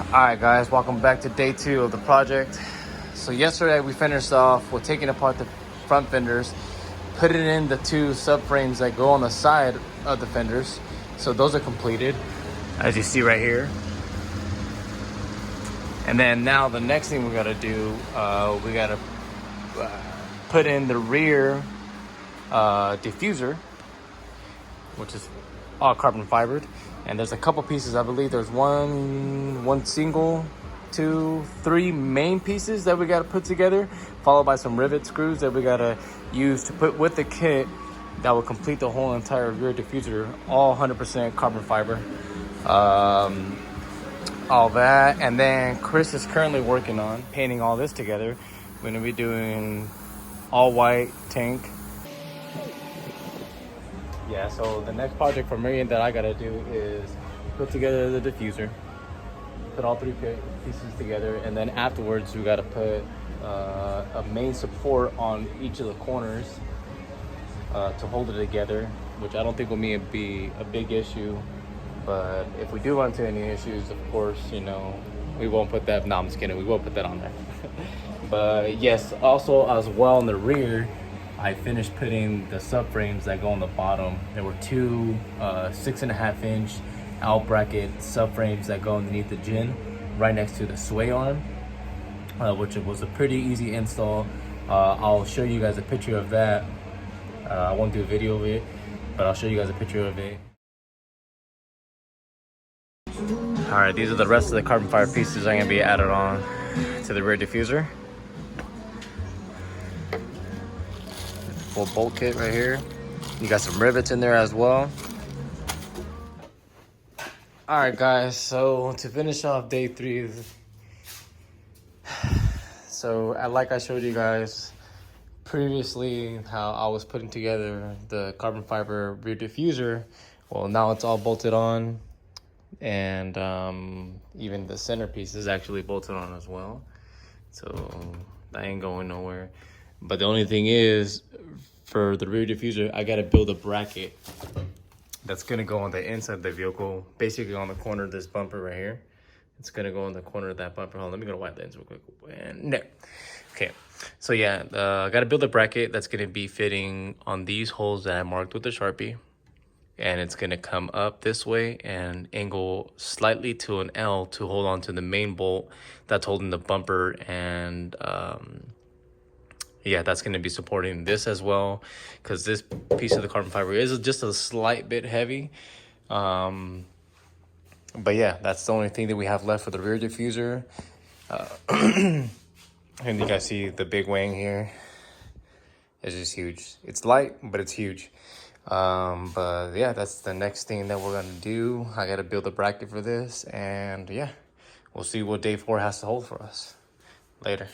Alright guys, welcome back to day 2 of the project. So yesterday we finished off with taking apart the front fenders, putting in the 2 subframes that go on the side of the fenders. So those are completed, as you see right here. And then now the next thing we gotta do, we gotta put in the rear diffuser, which is all carbon fibered. And there's a couple pieces, I believe there's one single, 2, 3 main pieces that we gotta put together, followed by some rivet screws that we gotta use to put with the kit that will complete the whole entire rear diffuser, all 100% carbon fiber. All that, and then Chris is currently working on painting all this together. We're gonna be doing all white tank. Yeah, so the next project for Marion that I gotta do is put together the diffuser, put all 3 pieces together, and then afterwards we gotta put a main support on each of the corners to hold it together, which I don't think will be a big issue. But if we do run into any issues, of course, you know, we won't put that. No, I'm just kidding. We will put that on there. But yes, also as well in the rear, I finished putting the subframes that go on the bottom. There were 2 6.5-inch out bracket subframes that go underneath the gin, right next to the sway arm, which was a pretty easy install. I'll show you guys a picture of that. I won't do a video of it, but I'll show you guys a picture of it. All right, these are the rest of the carbon fiber pieces that are gonna be added on to the rear diffuser. Full bolt kit right here. You got some rivets in there as well. All right, guys, so to finish off day 3, so like I showed you guys previously how I was putting together the carbon fiber rear diffuser. Well, now it's all bolted on, and even the centerpiece is actually bolted on as well, so that ain't going nowhere. But the only thing is, for the rear diffuser, I gotta build a bracket that's gonna go on the inside of the vehicle, basically on the corner of this bumper right here. It's gonna go on the corner of that bumper. Hold on, let me go wipe that in real quick. And there. Okay, so yeah, I gotta build a bracket that's gonna be fitting on these holes that I marked with the Sharpie. And it's gonna come up this way and angle slightly to an L to hold on to the main bolt that's holding the bumper. And yeah, that's gonna be supporting this as well, because this piece of the carbon fiber is just a slight bit heavy. But yeah, that's the only thing that we have left for the rear diffuser. And you guys see the big wing here. It's just huge. It's light, but it's huge. But yeah, that's the next thing that we're gonna do. I gotta build a bracket for this, and yeah, we'll see what day 4 has to hold for us. Later.